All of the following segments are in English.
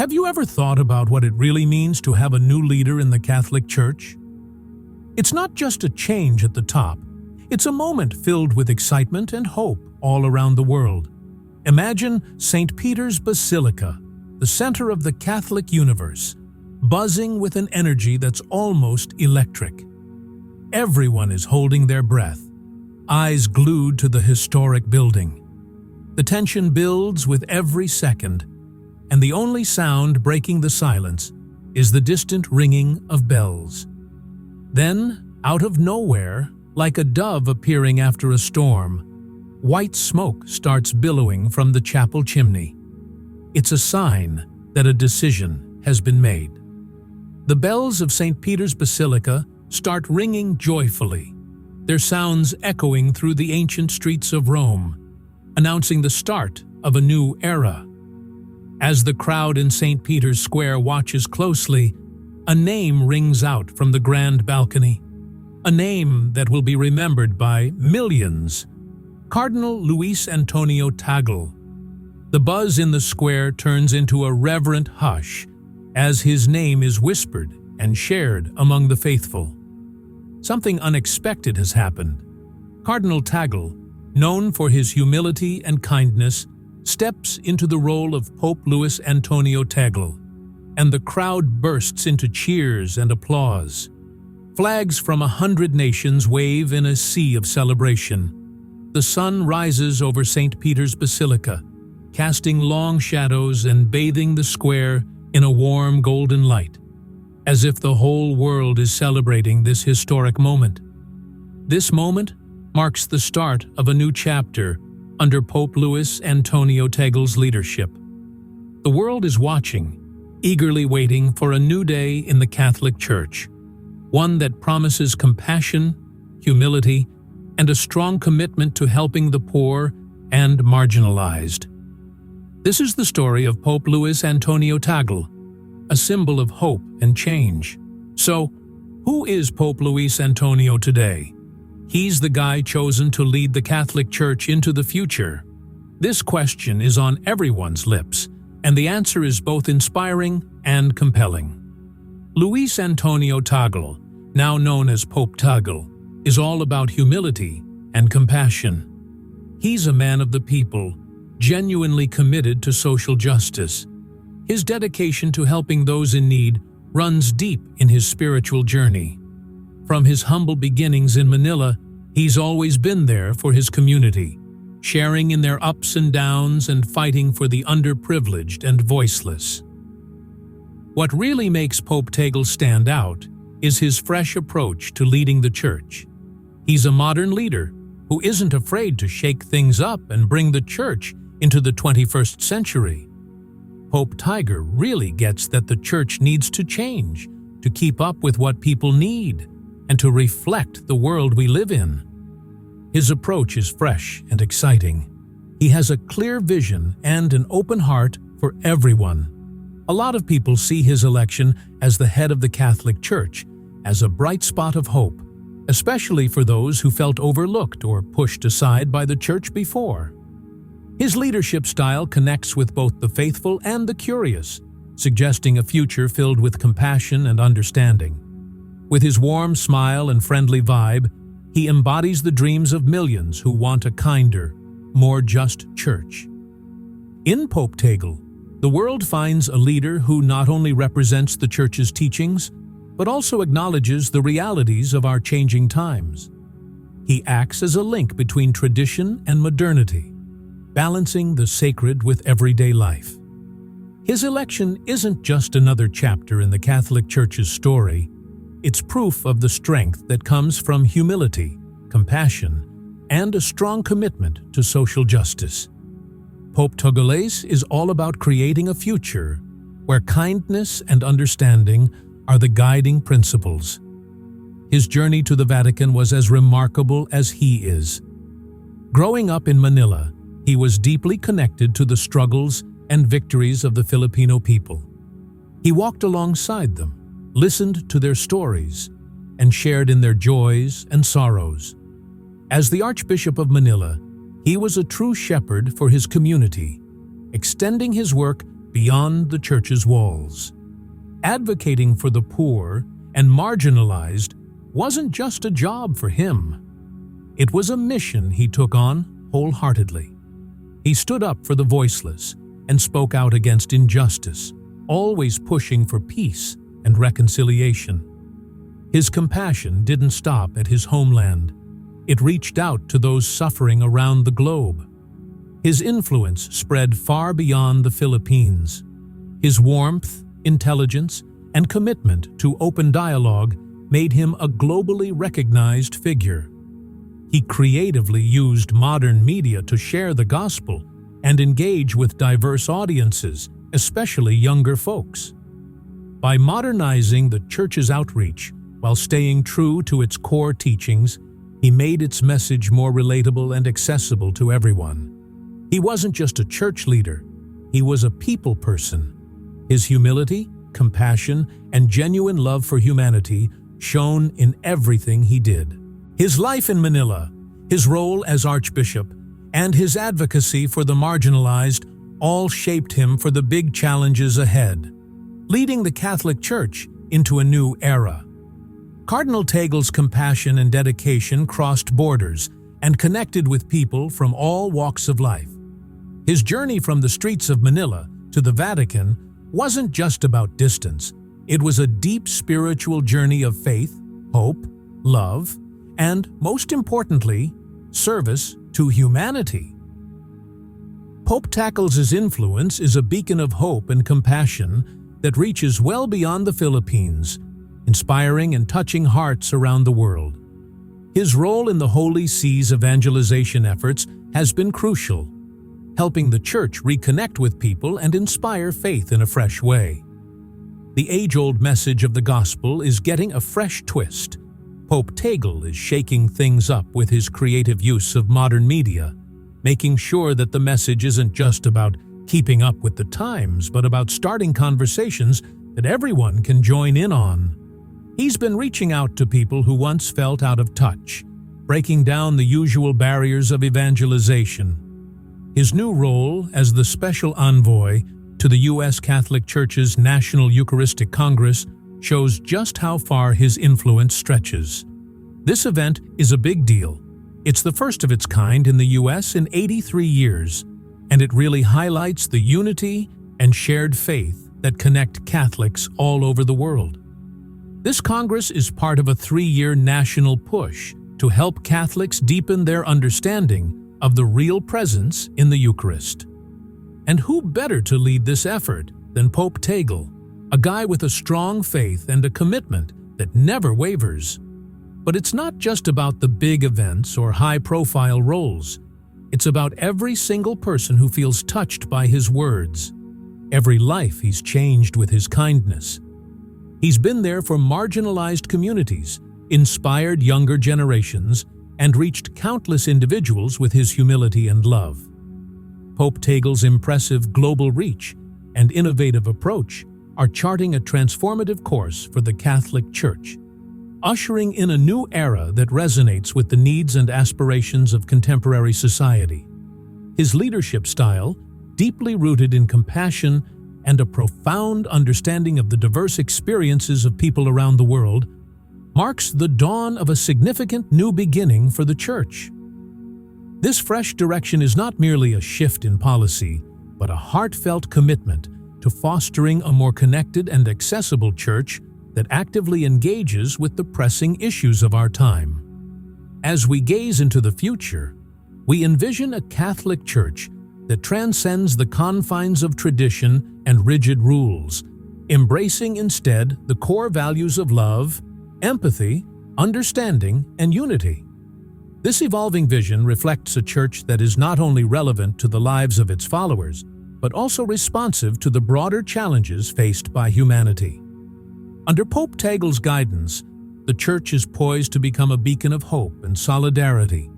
Have you ever thought about what it really means to have a new leader in the Catholic Church? It's not just a change at the top. It's a moment filled with excitement and hope all around the world. Imagine St. Peter's Basilica, the center of the Catholic universe, buzzing with an energy that's almost electric. Everyone is holding their breath, eyes glued to the historic building. The tension builds with every second, and the only sound breaking the silence is the distant ringing of bells. Then, out of nowhere, like a dove appearing after a storm, white smoke starts billowing from the chapel chimney. It's a sign that a decision has been made. The bells of St. Peter's Basilica start ringing joyfully, their sounds echoing through the ancient streets of Rome, announcing the start of a new era. As the crowd in St. Peter's Square watches closely, a name rings out from the grand balcony, a name that will be remembered by millions: Cardinal Luis Antonio Tagle. The buzz in the square turns into a reverent hush as his name is whispered and shared among the faithful. Something unexpected has happened. Cardinal Tagle, known for his humility and kindness, steps into the role of Pope Luis Antonio Tagle, and the crowd bursts into cheers and applause. Flags from 100 nations wave in a sea of celebration. The sun rises over St. Peter's Basilica, casting long shadows and bathing the square in a warm golden light, as if the whole world is celebrating this historic moment. This moment marks the start of a new chapter under Pope Luis Antonio Tagle's leadership. The world is watching, eagerly waiting for a new day in the Catholic Church, one that promises compassion, humility, and a strong commitment to helping the poor and marginalized. This is the story of Pope Luis Antonio Tagle, a symbol of hope and change. So, who is Pope Luis Antonio today? He's the guy chosen to lead the Catholic Church into the future. This question is on everyone's lips, and the answer is both inspiring and compelling. Luis Antonio Tagle, now known as Pope Tagle, is all about humility and compassion. He's a man of the people, genuinely committed to social justice. His dedication to helping those in need runs deep in his spiritual journey. From his humble beginnings in Manila, he's always been there for his community, sharing in their ups and downs and fighting for the underprivileged and voiceless. What really makes Pope Tagle stand out is his fresh approach to leading the Church. He's a modern leader who isn't afraid to shake things up and bring the Church into the 21st century. Pope Tagle really gets that the Church needs to change to keep up with what people need and to reflect the world we live in. His approach is fresh and exciting. He has a clear vision and an open heart for everyone. A lot of people see his election as the head of the Catholic Church as a bright spot of hope, especially for those who felt overlooked or pushed aside by the Church before. His leadership style connects with both the faithful and the curious, suggesting a future filled with compassion and understanding. With his warm smile and friendly vibe, he embodies the dreams of millions who want a kinder, more just Church. In Pope Tagle, the world finds a leader who not only represents the Church's teachings, but also acknowledges the realities of our changing times. He acts as a link between tradition and modernity, balancing the sacred with everyday life. His election isn't just another chapter in the Catholic Church's story. It's proof of the strength that comes from humility, compassion, and a strong commitment to social justice. Pope Tagle is all about creating a future where kindness and understanding are the guiding principles. His journey to the Vatican was as remarkable as he is. Growing up in Manila, he was deeply connected to the struggles and victories of the Filipino people. He walked alongside them, listened to their stories, and shared in their joys and sorrows. As the Archbishop of Manila, he was a true shepherd for his community, extending his work beyond the church's walls. Advocating for the poor and marginalized wasn't just a job for him. It was a mission he took on wholeheartedly. He stood up for the voiceless and spoke out against injustice, always pushing for peace and reconciliation. His compassion didn't stop at his homeland. It reached out to those suffering around the globe. His influence spread far beyond the Philippines. His warmth, intelligence, and commitment to open dialogue made him a globally recognized figure. He creatively used modern media to share the gospel and engage with diverse audiences, especially younger folks. By modernizing the church's outreach while staying true to its core teachings, he made its message more relatable and accessible to everyone. He wasn't just a church leader, he was a people person. His humility, compassion, and genuine love for humanity shone in everything he did. His life in Manila, his role as Archbishop, and his advocacy for the marginalized all shaped him for the big challenges ahead, leading the Catholic Church into a new era. Cardinal Tagle's compassion and dedication crossed borders and connected with people from all walks of life. His journey from the streets of Manila to the Vatican wasn't just about distance. It was a deep spiritual journey of faith, hope, love, and, most importantly, service to humanity. Pope Tagle's influence is a beacon of hope and compassion that reaches well beyond the Philippines, inspiring and touching hearts around the world. His role in the Holy See's evangelization efforts has been crucial, helping the Church reconnect with people and inspire faith in a fresh way. The age-old message of the gospel is getting a fresh twist. Pope Tagle is shaking things up with his creative use of modern media, making sure that the message isn't just about keeping up with the times, but about starting conversations that everyone can join in on. He's been reaching out to people who once felt out of touch, breaking down the usual barriers of evangelization. His new role as the special envoy to the U.S. Catholic Church's National Eucharistic Congress shows just how far his influence stretches. This event is a big deal. It's the first of its kind in the U.S. in 83 years, and it really highlights the unity and shared faith that connect Catholics all over the world. This Congress is part of a 3-year national push to help Catholics deepen their understanding of the real presence in the Eucharist. And who better to lead this effort than Pope Tagle, a guy with a strong faith and a commitment that never wavers. But it's not just about the big events or high-profile roles. It's about every single person who feels touched by his words, every life he's changed with his kindness. He's been there for marginalized communities, inspired younger generations, and reached countless individuals with his humility and love. Pope Tagle's impressive global reach and innovative approach are charting a transformative course for the Catholic Church, ushering in a new era that resonates with the needs and aspirations of contemporary society. His leadership style, deeply rooted in compassion and a profound understanding of the diverse experiences of people around the world, marks the dawn of a significant new beginning for the Church. This fresh direction is not merely a shift in policy, but a heartfelt commitment to fostering a more connected and accessible Church that actively engages with the pressing issues of our time. As we gaze into the future, we envision a Catholic Church that transcends the confines of tradition and rigid rules, embracing instead the core values of love, empathy, understanding, and unity. This evolving vision reflects a church that is not only relevant to the lives of its followers, but also responsive to the broader challenges faced by humanity. Under Pope Tagle's guidance, the Church is poised to become a beacon of hope and solidarity,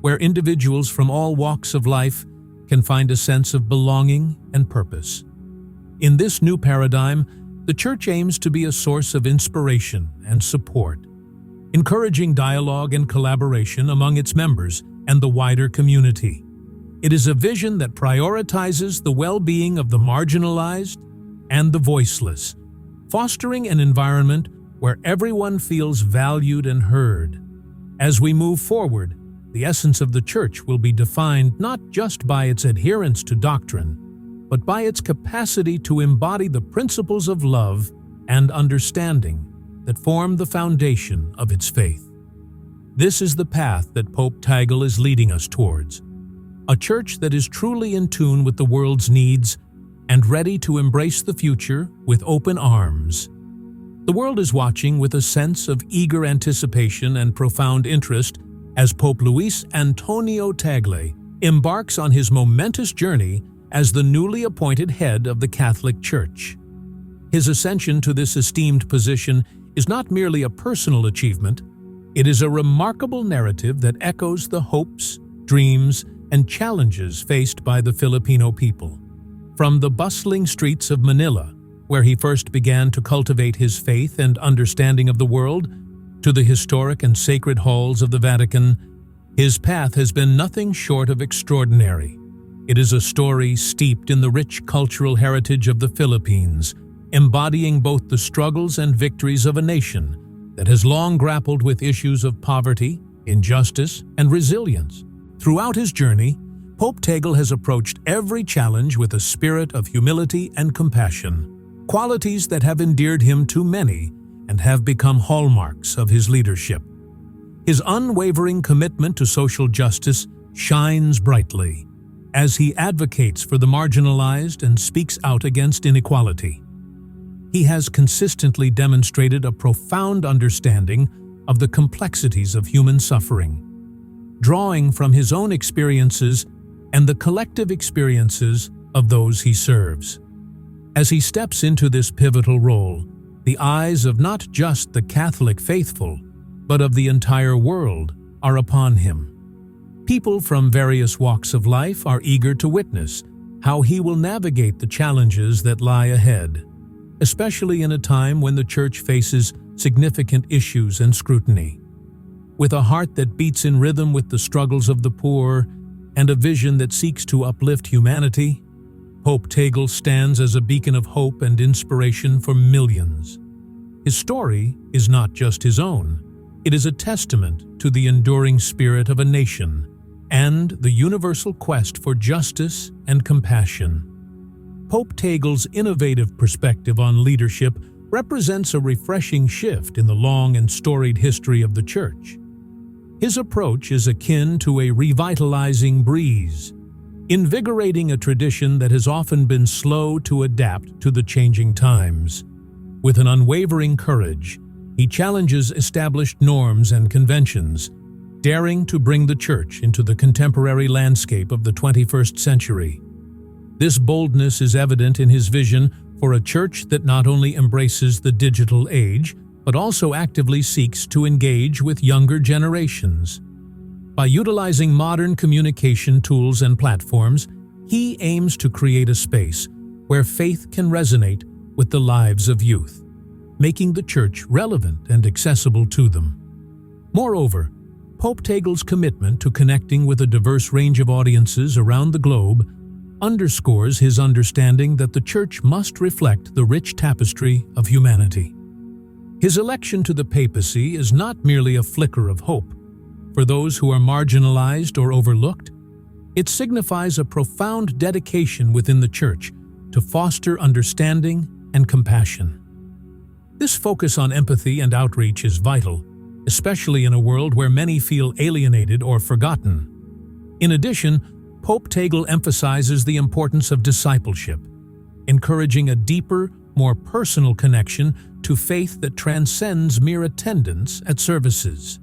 where individuals from all walks of life can find a sense of belonging and purpose. In this new paradigm, the Church aims to be a source of inspiration and support, encouraging dialogue and collaboration among its members and the wider community. It is a vision that prioritizes the well-being of the marginalized and the voiceless, fostering an environment where everyone feels valued and heard. As we move forward, the essence of the Church will be defined not just by its adherence to doctrine, but by its capacity to embody the principles of love and understanding that form the foundation of its faith. This is the path that Pope Tagle is leading us towards, a church that is truly in tune with the world's needs and ready to embrace the future with open arms. The world is watching with a sense of eager anticipation and profound interest as Pope Luis Antonio Tagle embarks on his momentous journey as the newly appointed head of the Catholic Church. His ascension to this esteemed position is not merely a personal achievement, it is a remarkable narrative that echoes the hopes, dreams, and challenges faced by the Filipino people. From the bustling streets of Manila, where he first began to cultivate his faith and understanding of the world, to the historic and sacred halls of the Vatican, his path has been nothing short of extraordinary. It is a story steeped in the rich cultural heritage of the Philippines, embodying both the struggles and victories of a nation that has long grappled with issues of poverty, injustice, and resilience. Throughout his journey, Pope Tagle has approached every challenge with a spirit of humility and compassion, qualities that have endeared him to many and have become hallmarks of his leadership. His unwavering commitment to social justice shines brightly as he advocates for the marginalized and speaks out against inequality. He has consistently demonstrated a profound understanding of the complexities of human suffering, drawing from his own experiences and the collective experiences of those he serves. As he steps into this pivotal role, the eyes of not just the Catholic faithful, but of the entire world are upon him. People from various walks of life are eager to witness how he will navigate the challenges that lie ahead, especially in a time when the Church faces significant issues and scrutiny. With a heart that beats in rhythm with the struggles of the poor and a vision that seeks to uplift humanity, Pope Tagle stands as a beacon of hope and inspiration for millions. His story is not just his own. It is a testament to the enduring spirit of a nation and the universal quest for justice and compassion. Pope Tagle's innovative perspective on leadership represents a refreshing shift in the long and storied history of the Church. His approach is akin to a revitalizing breeze, invigorating a tradition that has often been slow to adapt to the changing times. With an unwavering courage, he challenges established norms and conventions, daring to bring the Church into the contemporary landscape of the 21st century. This boldness is evident in his vision for a Church that not only embraces the digital age, but also actively seeks to engage with younger generations. By utilizing modern communication tools and platforms, he aims to create a space where faith can resonate with the lives of youth, making the Church relevant and accessible to them. Moreover, Pope Tagle's commitment to connecting with a diverse range of audiences around the globe underscores his understanding that the Church must reflect the rich tapestry of humanity. His election to the papacy is not merely a flicker of hope for those who are marginalized or overlooked. It signifies a profound dedication within the Church to foster understanding and compassion. This focus on empathy and outreach is vital, especially in a world where many feel alienated or forgotten. In addition, Pope Tagle emphasizes the importance of discipleship, encouraging a deeper, more personal connection to faith that transcends mere attendance at services.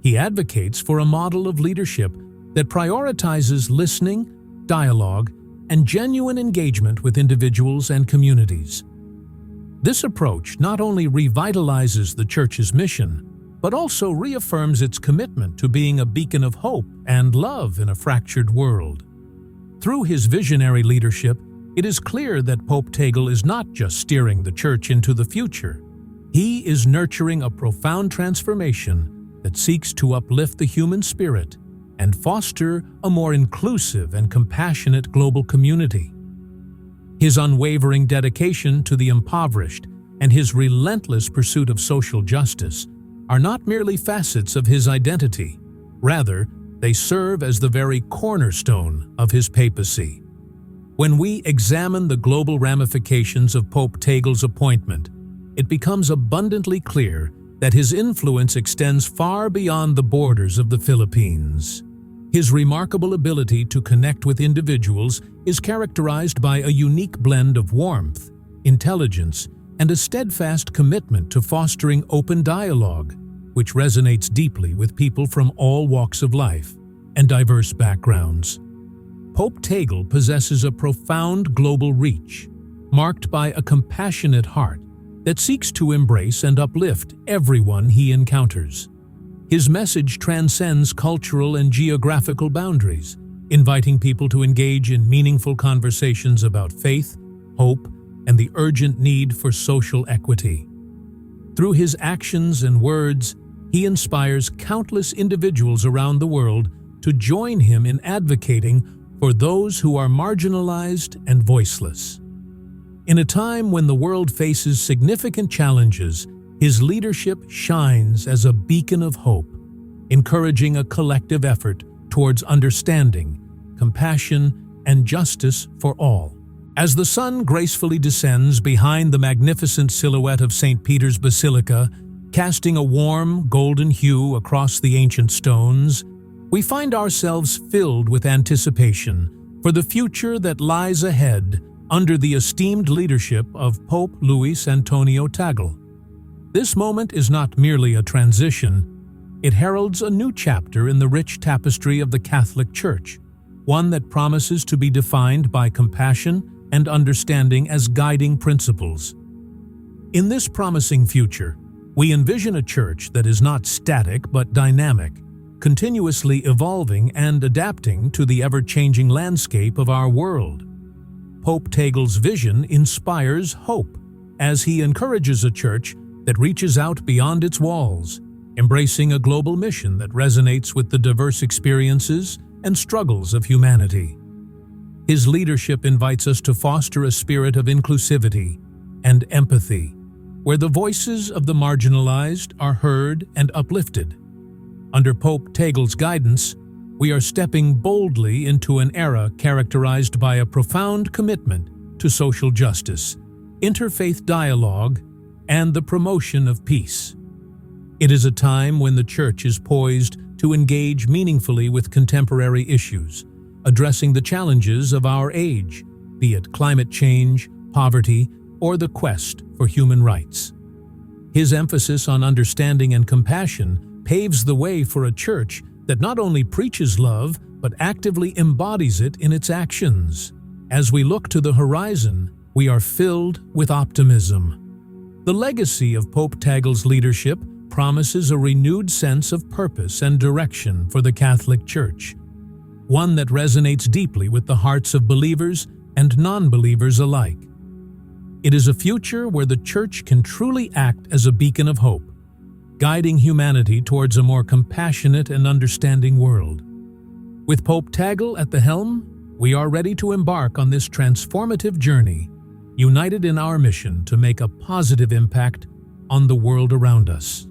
He advocates for a model of leadership that prioritizes listening, dialogue, and genuine engagement with individuals and communities. This approach not only revitalizes the Church's mission, but also reaffirms its commitment to being a beacon of hope and love in a fractured world. Through his visionary leadership, it is clear that Pope Tagle is not just steering the Church into the future. He is nurturing a profound transformation that seeks to uplift the human spirit and foster a more inclusive and compassionate global community. His unwavering dedication to the impoverished and his relentless pursuit of social justice are not merely facets of his identity. Rather, they serve as the very cornerstone of his papacy. When we examine the global ramifications of Pope Tagle's appointment, it becomes abundantly clear that his influence extends far beyond the borders of the Philippines. His remarkable ability to connect with individuals is characterized by a unique blend of warmth, intelligence, and a steadfast commitment to fostering open dialogue, which resonates deeply with people from all walks of life and diverse backgrounds. Pope Tagle possesses a profound global reach, marked by a compassionate heart that seeks to embrace and uplift everyone he encounters. His message transcends cultural and geographical boundaries, inviting people to engage in meaningful conversations about faith, hope, and the urgent need for social equity. Through his actions and words, he inspires countless individuals around the world to join him in advocating for those who are marginalized and voiceless. In a time when the world faces significant challenges, his leadership shines as a beacon of hope, encouraging a collective effort towards understanding, compassion, and justice for all. As the sun gracefully descends behind the magnificent silhouette of St. Peter's Basilica, casting a warm, golden hue across the ancient stones, we find ourselves filled with anticipation for the future that lies ahead under the esteemed leadership of Pope Luis Antonio Tagle. This moment is not merely a transition, it heralds a new chapter in the rich tapestry of the Catholic Church, one that promises to be defined by compassion and understanding as guiding principles. In this promising future, we envision a church that is not static but dynamic, continuously evolving and adapting to the ever-changing landscape of our world. Pope Tagle's vision inspires hope as he encourages a church that reaches out beyond its walls, embracing a global mission that resonates with the diverse experiences and struggles of humanity. His leadership invites us to foster a spirit of inclusivity and empathy, where the voices of the marginalized are heard and uplifted. Under Pope Tagle's guidance, we are stepping boldly into an era characterized by a profound commitment to social justice, interfaith dialogue, and the promotion of peace. It is a time when the Church is poised to engage meaningfully with contemporary issues, addressing the challenges of our age, be it climate change, poverty, or the quest for human rights. His emphasis on understanding and compassion paves the way for a church that not only preaches love, but actively embodies it in its actions. As we look to the horizon, we are filled with optimism. The legacy of Pope Tagle's leadership promises a renewed sense of purpose and direction for the Catholic Church, one that resonates deeply with the hearts of believers and non-believers alike. It is a future where the Church can truly act as a beacon of hope, guiding humanity towards a more compassionate and understanding world. With Pope Tagle at the helm, we are ready to embark on this transformative journey, united in our mission to make a positive impact on the world around us.